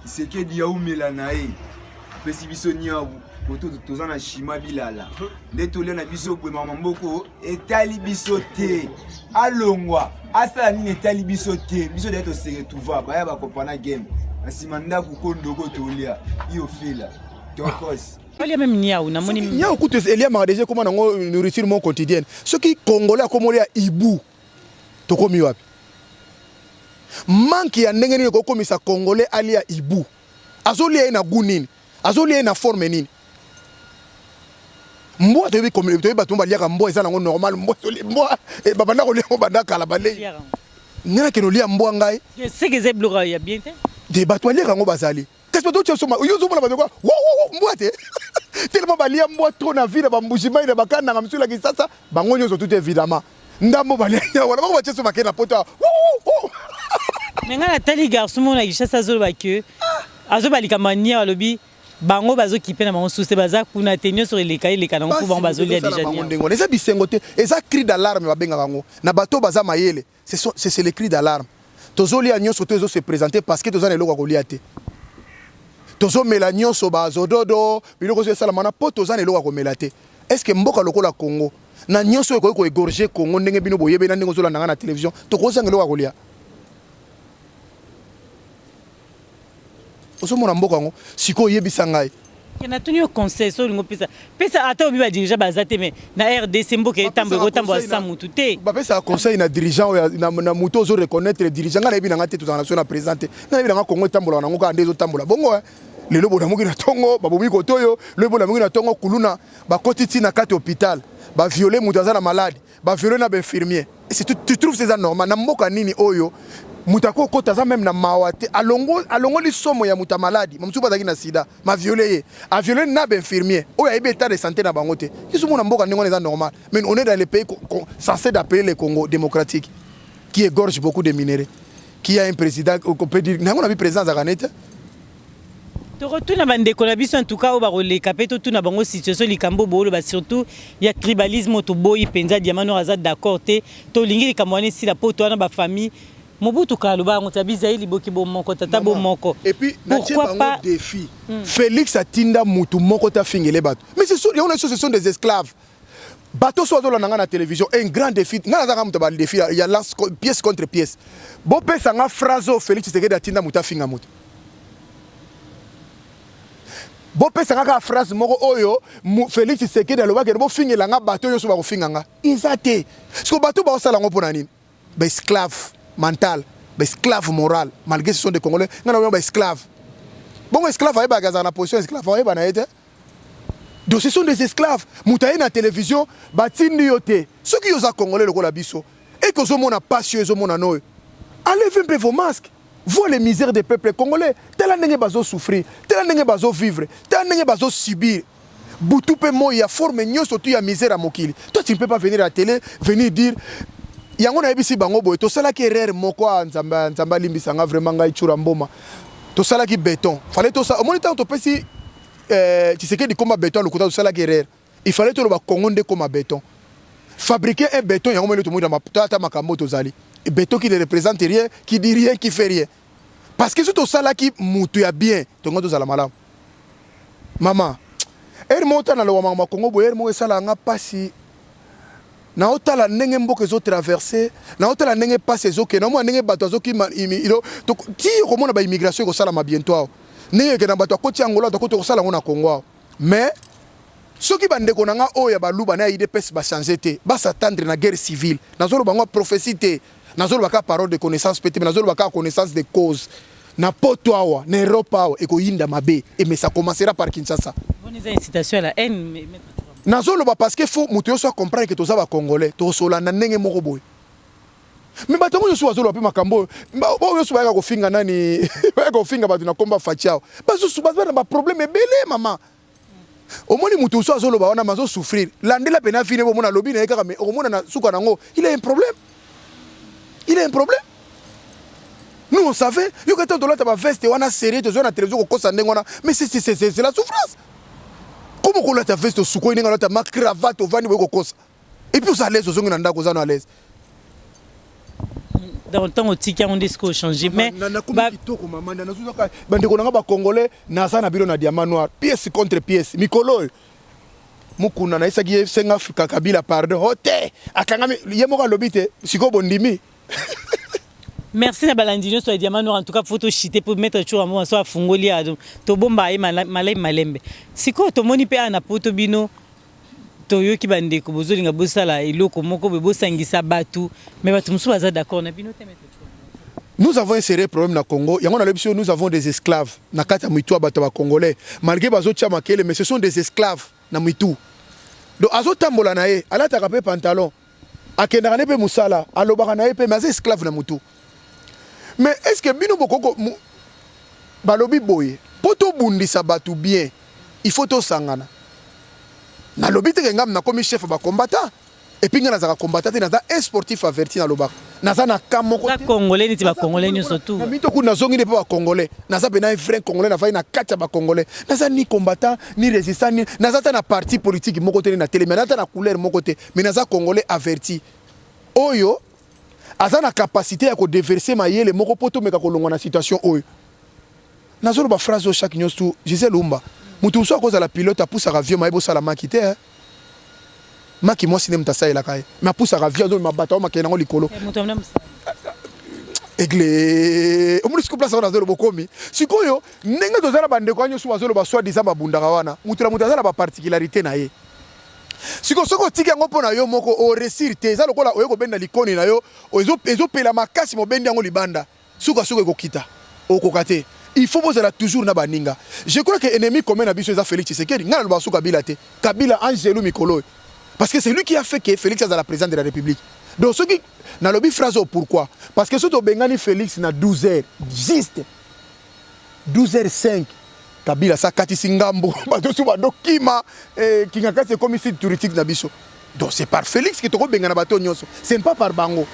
S4: Tshisekedi ya umela na ye. Pesi biso nya tozana shima bilala nde tolia na biso kwema mamboko etali biso te alongwa asala nini etali biso te biso de toseke tuva baya bakopana game asima ndako kondoko tolia iyo fila tokos
S2: Olia même niaou na moni
S3: niaou kutu elia magadeje comment nango nourriture mon quotidienne ce qui congolais akomolia ibu tokomi wapi manki ya ndenge nini kokomisa congolais alia ibu azolia na gunini azolia na forme nini Mboa toyebi comme toyebi batumba liaka mboa eza nango normal mboa babanda ko liako banda kala balei ngena ke no lia mboa ngai
S2: c'est que c'est bloqué ya bien te
S3: de bato liaka ngo bazali qu'est-ce que tu soma yo zomona bato quoi wo mboa te tellement balia mboa trop na vie na bambujima ina bakana na msula kisasa bango nyoso tout évidemment ndambo balia wala bako bacheso makena poto wo
S2: ngana tali garçon mona kishasa zo ba que azo balika mania lobi bango bazo kipe na bango souste baza kuna tenir sur les cahiers les canons pour bazo lia déjà
S3: bien eza bisengote eza cri d'alarme babenga bango na bato baza mayele c'est le cri d'alarme tozolia nyonso tozo se présenter parce que tozana eloko kolia te tozo mela nyonso bazo dodo biloko so sala mana poto tozana eloko komela te est-ce que mboka lokola Congo na nyonso ko égorger Congo ndenge bino boyebe na ndenge zolanda na télévision tokozanga eloko kolia osomona mboka ngo siko yebisa ngai
S2: na tuni au conseil so lingo pesa ata obi ba dirigeant bazate mais na RDC mboka etambo sa mutu te
S3: ba pesa conseil na dirigeant na muto zo reconnaître le dirigeant ngana ebi na ngate tozana so na présenter ngana ebi na Congo etambola na ngo ka ndezo tambola bongo lelo bona muki na tongo ba bobi ko toyo lelo bona muki na tongo kuluna ba kotiti na kati hôpital ba violer mutu azana malade ba violer na ba infirmier et tu trouves c'est normal na mboka nini oyo mutako kota même na mawate alongo li somo ya muta maladi mamsu bazaki na sida ma violer a violer na ba infirmier oya ebe état de santé na bangote kisu mona mboka ningo neza normal mais on est dans les pays censés d'appeler le Congo démocratique qui égorge beaucoup de minéraux qui a un président qu'on peut dire nango na bi président za kanete
S2: to retourna bande ko na biso en tout cas au barole kapeto tout na bango situation likambo bolo ba surtout ya tribalisme to boyi penza diamano aza d'accord te to lingi likamwane si la poto na ba famille Mobutu Kaluba on tabiza ili boki bo moko tata bo moko.
S3: Et puis
S2: pourquoi pas
S3: défi. Félix Atinda mutu moko ta fingele bato. Mais ce sont des esclaves. Bateau soit dans la télévision, un grand défi. Il y a lance pièce contre pièce. Bon pèse en phrase Félix Tshisekedi Atinda muta finga mutu. Bon pèse en phrase moko oyo Félix Tshisekedi aloba ke bo fingela nga bateau yo so ba ko finga nga. Izate. Ce que bateau ba sala ngo pona nini? Ba esclave mental, ba esclave moral, malgré ce sont des Congolais, ngana ba esclave. Bon esclave ay ba gaza na position esclave ay ba na été. Donc ce sont des esclaves. Moutaye na télévision, batindi yote. Ceux qui osent Congolais le la biso. Et que ont a passion, ils ont noy. Enlevez un peu vos masques. Vois les misères des peuples congolais. Tel année bazo souffrir, tel année bazo vivre, tel année bazo subir. Boutou pe mo ya forme nyo surtout ya misère à mokili. Toi tu ne peux pas venir à la télé, venir dire yango na ebisi bango boy. To sala ki erreur moko nzamba limbisanga vraiment ngai chura mboma. To sala ki béton. Fallait to ça. Au moins temps to pesi tu sais que du combat béton le côté de la guerre il fallait tout le Congo comme béton fabriquer un béton il y a un moment tout le monde dans ma makambo zali béton qui ne représente rien qui dit rien qui fait rien parce que tout ça là qui mutu ya bien to ngoto zala malamu maman er monta na lo mama Congo boyer mo sala nga pasi na otala ndenge mboka zo traverser na otala ndenge passe zo ke na mo ndenge bato zo ki ilo to ti ko mona ba immigration ko sala ma bientôt ne ke na bato akoti Angola to ko sala ngona Congo mais ceux qui bande ko nanga o ya baluba na ide pes ba changer te ba s'attendre na guerre civile na zolo bango prophétie te na zolo baka parole de connaissance pété na zolo baka connaissance de cause na poto awa na Europe awa e ko yinda mabe et mais ça commencera par Kinshasa
S2: bonne incitation à la haine
S3: na zolo ba parce que faut muto so comprendre que to za ba congolais to sola na ndenge moko boy mais batango yo so azolo pe makambo yo so ba ko finga nani ba ko finga ba na komba fachao ba so ba ba problème belé maman au moins mutu so azolo ba wana mazo souffrir landela pena fine bo mona lobi na ekaka mais au moins na suka nango il a un problème nous on savait yo ka to la veste wana serré to zo na télévision ko kosa ndengona mais c'est la souffrance comment ko la ta veste suko ndengona ta ma cravate ovani bo ko kosa et puis vous allez zo zongi na ndako za na à l'aise
S2: dans le temps au ticket on dit qu'on changer mais
S3: bande ko nga ba congolais na sa na biro na diamant noir pièce contre pièce mikolo mukuna na isaki senga Afrika Kabila pardon hote akanga yemo ka lobite siko bondimi.
S2: Merci na balandino so diamant noir en tout cas photo chité pour mettre toujours moi so afungoli ado to bomba e malai malembe siko to moni pe na poto bino toyo ki bande ko bozolinga bosala eloko moko be bosangisa batu mais batu musu baza d'accord na bino temete.
S3: Nous avons un sérieux problème na Congo. Nous avons des esclaves na kata mitu bato ba congolais malgré bazo tia makele mais ce sont des esclaves na mitu. Donc azo tambola na ye ala ta kapé pantalon akenda ne pe musala alobaka na ye pe mais esclave na mitu. Mais est-ce que bino bokoko balobi boye poto bundisa batu bien il faut to sangana na lobi te ngam na komi chef ba combattant et puis ngana za combattant na za un sportif averti na lobaka na za na kamoko
S2: ba congolais ni ba congolais ni surtout
S3: na mito ku na zongi ne pas congolais na za bena un vrai congolais na fa na katia ba congolais na za ni combattant ni résistant ni na za ta na parti politique moko te na télé mais na ta na couleur moko te mais na za congolais averti oyo aza na capacité ya ko déverser mayele moko poto meka ko longwa na situation oyo na zo ba phrase au chaque nyostu Gisèle Lumba mutu so cause la pilote pousse à avion maïbo sala makité hein maki moi cinéma ta ça la kai mais pousse à avion do ma bateau makena ngo likolo egle omuli siko place ona zo bokomi sikoyo ndenge to zala bande ko nyosu bazolo ba soi disant babunda wana mutu la mutu zala ba particularité na ye siko soko tiki yango pona yo moko o resir te za lokola oyeko benda likoni na yo ezo pela makasi mo bendi yango libanda suka ekokita okokate il faut poser toujours na baninga. Je crois que ennemi commun na biso eza Félix Tshisekedi ngana lo basu Kabila te Kabila Angelo Mikolo parce que c'est lui qui a fait que Félix soit la présidente de la République. Donc ce qui na lobi phrase pourquoi parce que surtout bengani Félix na 12h juste 12h05 Kabila sa kati singambo bato su badokima kinga c'est comme site touristique na biso. Donc c'est par Félix que to bengana bato nyonso c'est pas par bango.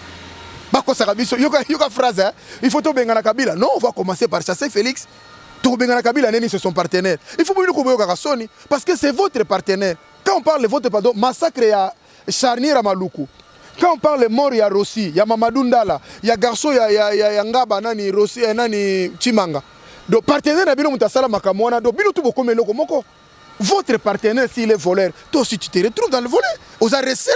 S3: Yoka phrase, hein? Il faut Tobengana Kabila. Non, on va commencer par chasser Félix. Tobengana Kabila, c'est son partenaire. Il faut que vous parce que c'est votre partenaire. Quand on parle de votre pardon, massacre à Charnier à Maluku, Quand on parle mort, il y a Rossi, il y a Mamadou Ndala, il y a Garçon, il y a Ngaba, Nani, Rossi, Nani, Chimanga. Donc, partenaire, donc, votre partenaire, s'il est voleur, toi aussi, tu te retrouves dans le volet. Vous avez recelé.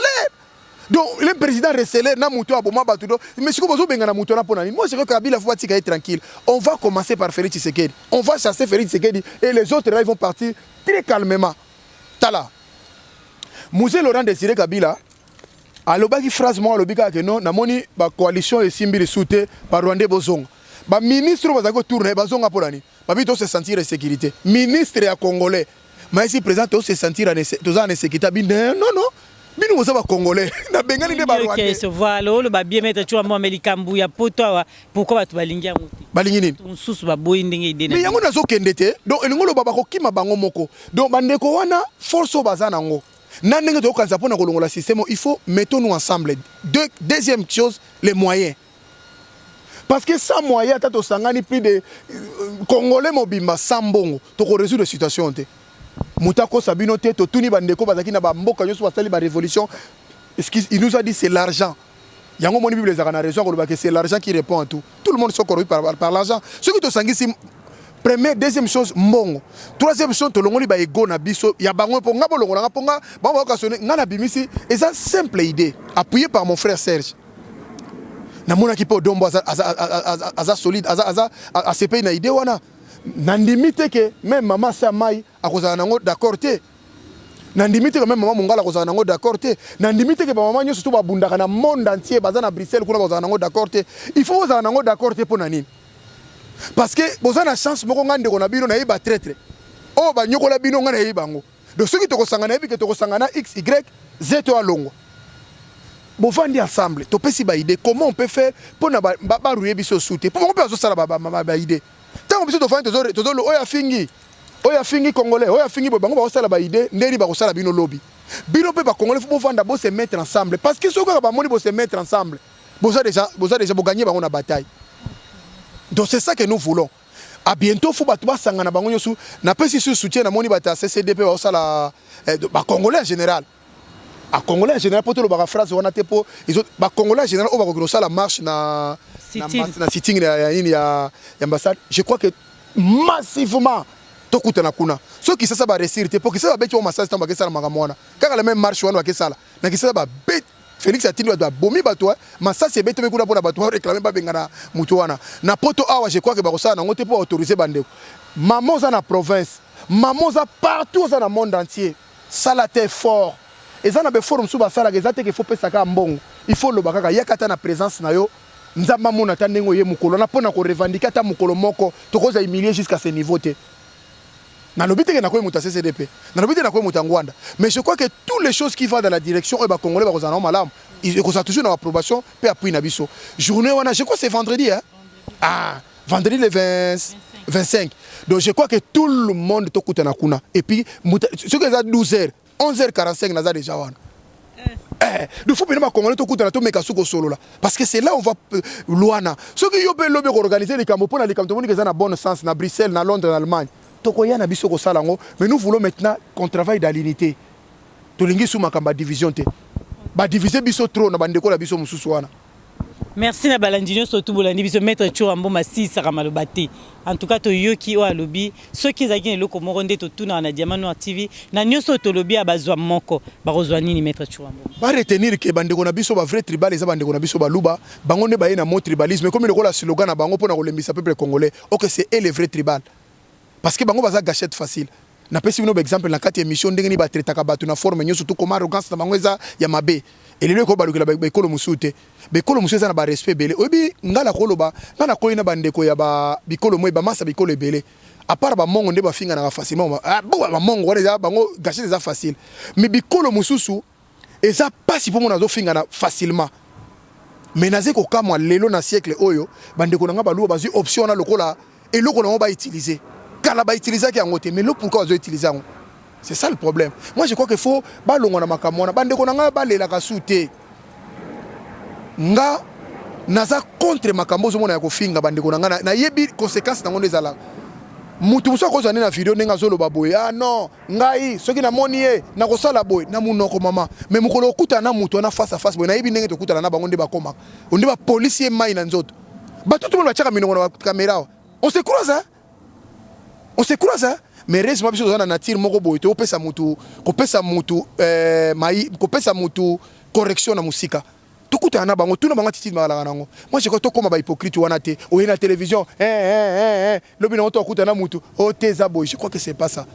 S3: Donc, le président recelé, mais si vous avez un mouton, moi, je veux que Kabila faut être tranquille. On va commencer par Félix Tshisekedi. On va chasser Félix Tshisekedi et les autres, là, ils vont partir très calmement. Tala. Mouzé Laurent Désiré Kabila, alobaki phrase moi alobika que non, namoni ba coalition et simbi soute par Rwanda Bozong. Ba ministre bazako tourner bazonga polani. Ba bito se sentir en sécurité. Ministre ya congolais. Mais si président se sentir en sécurité. Non non. Bino vous ba congolais. Na bengani de ba Rwanda.
S2: OK, se voit le ba bien mettre tu moi Melikambu ya poto pourquoi tu balingia muti.
S3: Balingi nini?
S2: Nsusu ba boy ndenge idena.
S3: Mais yango nazo kendete. Donc elingolo ba ko kima bango moko. Donc bandeko wana force bazana ngo. Il faut mettons-nous ensemble. Deuxième chose, les moyens. Parce que sans moyens, tu as plus de Congolais mobimba sans bongo. Tu as résoudre la situation. Moutako Sabino te to tuni bandeko bazaki na ba mboka nyoso basali ba révolution. Il nous a dit c'est l'argent. Yango moni bible ezaka na raison ko que c'est l'argent qui répond à tout. Tout le monde sont corrompu par l'argent. Ce qui te sangisi première, deuxième chose, mbongo. Troisième chose, to longoli ba ego na biso, ya bango po ngabo longola ngaponga, ba ba okasone ngana bimisi, et ça simple idée, appuyé par mon frère Serge. Na mona ki po dombo aza solide, aza sepe na idée wana. Nandimite que même maman Samai a kozana nango d'accord té. Nandimite que même maman Mongala kozana nango d'accord té. Nandimite que maman nyoso to ba bundaka na monde entier baza na Bruxelles kuna kozana nango d'accord té. Il faut kozana nango d'accord té po nani. Parce que vous avez la chance de vous na traître. Oh ba nyokola bino ngana yibango. Donc ceux qui te kosangana et que te kosangana X Y Z to alongo. Bon vandi ensemble. To pesi ba idée comment on peut faire pour na ba rouiller biso souté. Pour on peut ça ba idée. Tant on biso to fandi to zo oya fingi congolais, oya fingi bango ba osala ba idée, nderi ba osala bino lobby. Bino pe ba congolais faut vanda bo se mettre ensemble parce que ceux qui ba moni bo se mettre ensemble. Boza déjà bo gagner bango na bataille. Donc c'est ça que nous voulons. À bientôt, il faut que sangana bango nyosu na pesi sur soutien na moni bata CCDP ba osala ba congolais en général. A congolais en général pour tout le phrase on a te po ils autres ba congolais en général on va grossir la marche na sitting ya ambassade. Je crois que massivement to kutana kuna. Ceux qui ça ba réussir te pour que ça ba beti au massage tamba que ça la magamona. Car la même marche wana ke sala. Na ki ça ba bet Félix Atini doit bomi bato mais ça c'est bête mais kuna pona bato réclamer pas bengana mutuana na poto awa je crois que ba ça na ngote pour autoriser bandeko maman za na province maman za partout dans le monde entier ça la terre fort et ça na be forum sous ba sala que ça te que faut pesa ka mbongo il faut le bakaka yakata na présence na yo nzamba mona tandengo ye mukolo na pona ko revendiquer ta mukolo moko to koza humilier jusqu'à ce niveau te. Mais je crois que toutes les choses qui vont dans la direction, les Congolais ils ont toujours une approbation, puis appui Nabiso. Journée, je crois que c'est vendredi. Hein? Ah, vendredi le 25. Donc je crois que tout le monde est au Kuna. Et puis, ce que c'est 12h, 11h45, on a déjà. Il faut que les Congolais soient parce que c'est là où on va loin. Ceux qui ont organisé les campagnes, les campagnes qui ont un bon sens, à Bruxelles, à Londres, en Allemagne. Mais nous voulons maintenant qu'on travaille dans l'unité.
S2: Merci na balandino surtout bolandi biso maître Churambo Masisa Kamalobati. En tout cas to yoki o alobi ceux qui zaki loko moronde to tuna na Diamant TV na nyoso to lobi abazwa moko bakozwa nini maître Churambo. Ba
S3: retenir que bandeko na biso ba vrai tribal eza bandeko na biso ba luba bango ne ba na mo tribalisme comme le kola slogan na bango pona kolembisa peuple congolais. OK c'est les vrais tribal. Parce que bango baza gâchette facile. Na pesi bino exemple na 4e émission ndenge ni ba traitaka batu na forme nyoso to comme arrogance na bango eza ya mabe. Et les ko balukela ba kolo musute. Be kolo musute na ba respect belé. Obi ngala koloba na ko ina bandeko ya ba bikolo moy ba masa bikolo belé. À part ba mongo nde ba finga na facilement. Ah ba mongo wala bango gâchette eza facile. Mais bikolo mususu eza pas si pour mon azo finga na facilement. Mais naze ko kamwa lelo na siècle oyo bandeko na nga ba luwa ba zi option na lokola et lokola on va utiliser. Kala ba utiliser ki angote mais lo pourquoi on utiliser ngo? C'est ça le problème. Moi je crois qu'il faut balongo na makamona bandeko na nga balela ka souté. Nga naza contre makambo zo mona ya kofinga bandeko na nga na yebi conséquences na ngone zala. mutu muso ko zane na video nenga zolo baboy ah non ngai soki na moni e na ko sala boy na munoko mama mais mukolo okuta na mutu na face à face boy na yibi ndenge to kuta na bango nde bakoma onde ba policier mai na nzoto ba tout le monde ba chaka minongo na caméra on se croise mais reste ma biso zana nature moko boy to pesa mutu mai ko pesa mutu correction na musika tukuta na bango tuna bango titi mala nango moi je ko koma ba hypocrite wana te o na télévision lobi na to kuta na mutu o teza boy je crois que c'est pas ça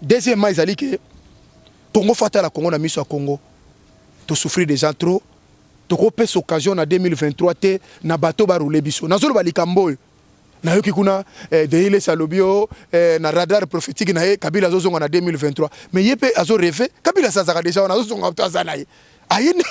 S3: deuxièmement ils allaient que Congo fatal la Congo na miso à Congo to souffrir déjà trop to ko pesa occasion na 2023 te na bateau ba rouler biso na zolo ba likambo na yoki kuna de ile salobio na radar prophétique na Kabila zozonga na 2023 mais yepe azo rêver Kabila ça zaka déjà on a zozonga to azana ayine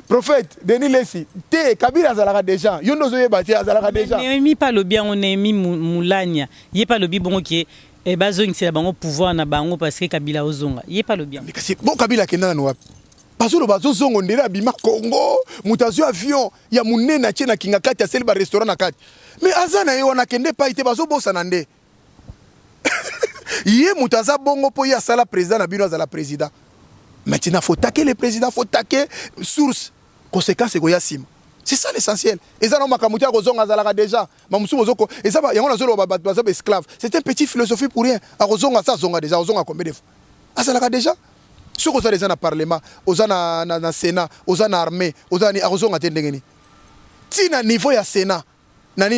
S3: prophète Denis Lesi te Kabila azalaka déjà yo ndozo yeba te azalaka déjà
S2: mais mi pas lobby on est mi moulania yé pas lobby bongo qui est bazong c'est la bango pouvoir na bango parce que Kabila ozonga yé pas lobby
S3: mais kasi bon Kabila kenda na wapi bazolo bazozongo ndera bima Congo mutazo avion ya munena tena kinga kati ya selba restaurant na kati mais azana yo wana kende pa ite bazo bossa nande yé mutaza bongo po ya sala président na bino azala président. Maintenant, il faut taquer le président, il faut taquer source. Conséquence, c'est Goyassim. C'est ça l'essentiel. Et ça, déjà. C'est une petite philosophie pour rien. Déjà. Déjà. Si vous avez un parlement, vous avez un Sénat, vous avez une armée, vous avez un si na niveau ya Sénat, na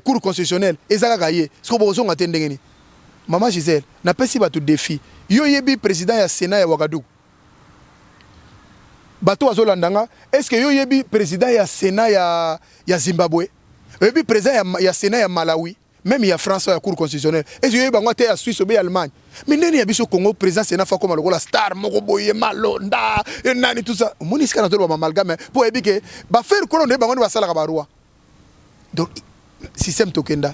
S3: cour constitutionnelle, et ça a gagné. Ce que vous avez Maman Gisèle, n'a pas si tout défi. Yo yebi président ya Sénat ya Ouagadougou. Bato azolandanga est-ce que yo yebi président ya Sénat ya Zimbabwe yebi président ya Sénat ya Malawi même ya France ya cour constitutionnelle est-ce que yo yebi ngate ya Suisse ou ya Allemagne mais ndeni ya biso Congo président Sénat fa comme lokola star moko boye malonda nani tout ça moni ska na tolo ba amalgame pour yebi ke ba faire ko ndo bango ba sala ka barua donc système tokenda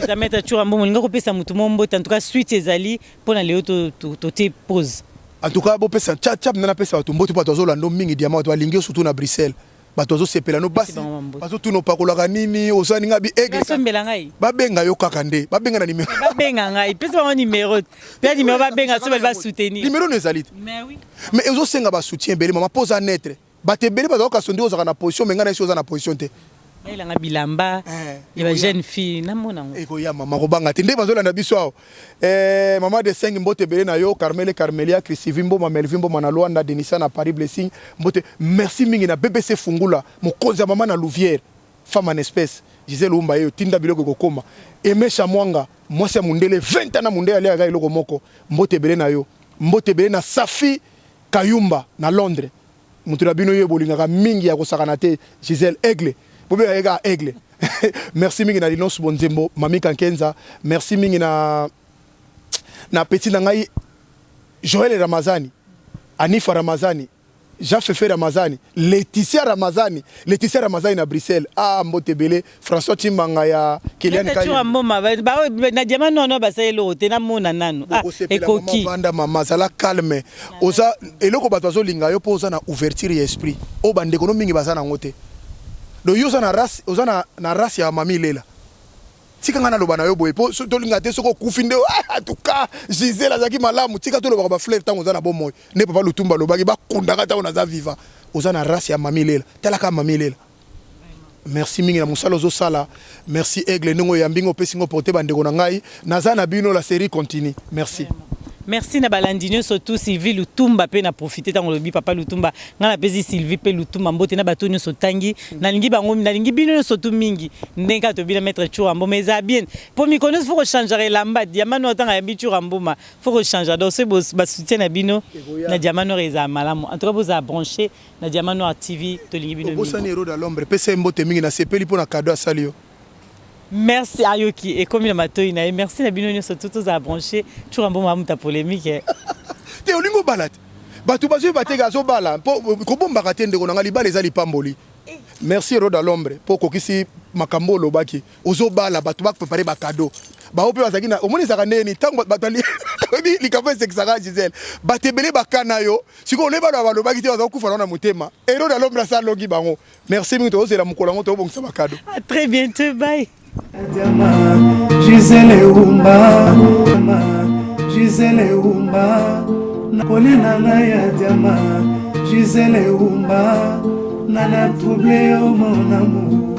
S2: ça mettre tu rambo molinga ko pesa mutu mombo en tout cas suite ezali pour na leo to te pose.
S3: En tout cas, si vous avez un peu de diamant, surtout à Bruxelles. Batozo sepela no basi bazo tuno pakola nini osani ngabi egle babenga yo kakande babenga na numéro
S2: babenga ngai pesa ba numéro pe numéro babenga so ba soutenir
S3: numéro ne zalit
S2: mais oui
S3: mais ezo senga ba soutien bele mama pose à naître bate bele bazo ka sondi ozaka na position menga na esi na position te
S2: il a bilamba il va jeune fille na mona ngo
S3: eko ya mama ko banga te nde bazo landa biso awo mama de 5 mbote bele na yo Carmele Carmelia Christivimbo Mamelvimbo Manaloanda Denisa na Paris Blessing mbote merci mingi na BBC Fungula mokonza mama na Louvière femme en espèce Gisèle Umba yo tinda biloko kokoma Emesha Mwanga mwasi mundele 20 ans na mundele ali aga iloko moko mbote bele na yo mbote bele na Safi Kayumba na Londres mutula bino yo bolingaka mingi ya kosakana te Gisèle Aigle Aigle. Merci mingi na Linos Bonzembo, Mami Kankenza. Merci mingi na petit nangai Joël Ramazani, Anifa Ramazani, Jean-Fefe Ramazani, Laetitia Ramazani na Bruxelles. Ah Mbotebele, François Chimbanga ya Kylian Kayi.
S2: Tu mama na diamant non ba sa elo te na mona nanu. Ah ekoki.
S3: Banda mama sala calme. Oza eloko batwazo linga yo poza na ouverture esprit. O bande kono mingi basana ngote. Do yoza na race ya mami lela tika ngana loba na yo boye po to linga te soko kufinde en tout cas Gisèle azaki malamu tika to loba ba fleur tango za na bomoy ne papa lutumba lobaki ba kundaka ta ona za viva oza na race ya mami lela tala ka mami lela merci mingi na musalo zo sala merci Aigle ndongo ya mbingo pesingo porter bandeko na ngai naza na bino la série continue merci.
S2: Merci na balandinyo surtout Sylvie Lutumba pe na profiter tant lobi papa Lutumba ngana pezi Sylvie pe Lutumba mbote na batonyo sotangi na lingi bango na lingi bino surtout mingi ndenga to bina mettre Churambo mais ça bien pour mi connaître faut changer lamba diamano otanga ya Churambo faut changer donc c'est ba soutien na bino na diamano reza malamu en tout cas vous a branché na diamano TV to lingi bino
S3: mingi bosani héros de l'ombre pesa mbote mingi na sepeli pour na cadeau salio.
S2: Merci Ayoki et comme il m'a dit merci la bino surtout tous à brancher toujours un bon moment ta polémique
S3: te olingo balate batu bazo batega zo bala ko bomba katende ko ngali bala ezali pamboli merci Roda l'ombre pour kokisi makambo lobaki ozo bala batu bak préparer ba cadeau ba ope bazaki na omoni saka neni tango batali bi likape sexaka Gisèle batebele bakana yo siko leba ba lobaki te bazo kufa na motema et Roda l'ombre ça logi bango merci mingi to ozela mukolango to bongisa ba cadeau
S2: à très bientôt bye.
S1: Gisele Umba, Gisele Umba, Nakole nana ya diama, Gisele Umba, nana troublé au mon amour.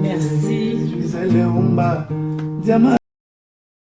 S2: Merci.
S1: Gisele Umba, diama.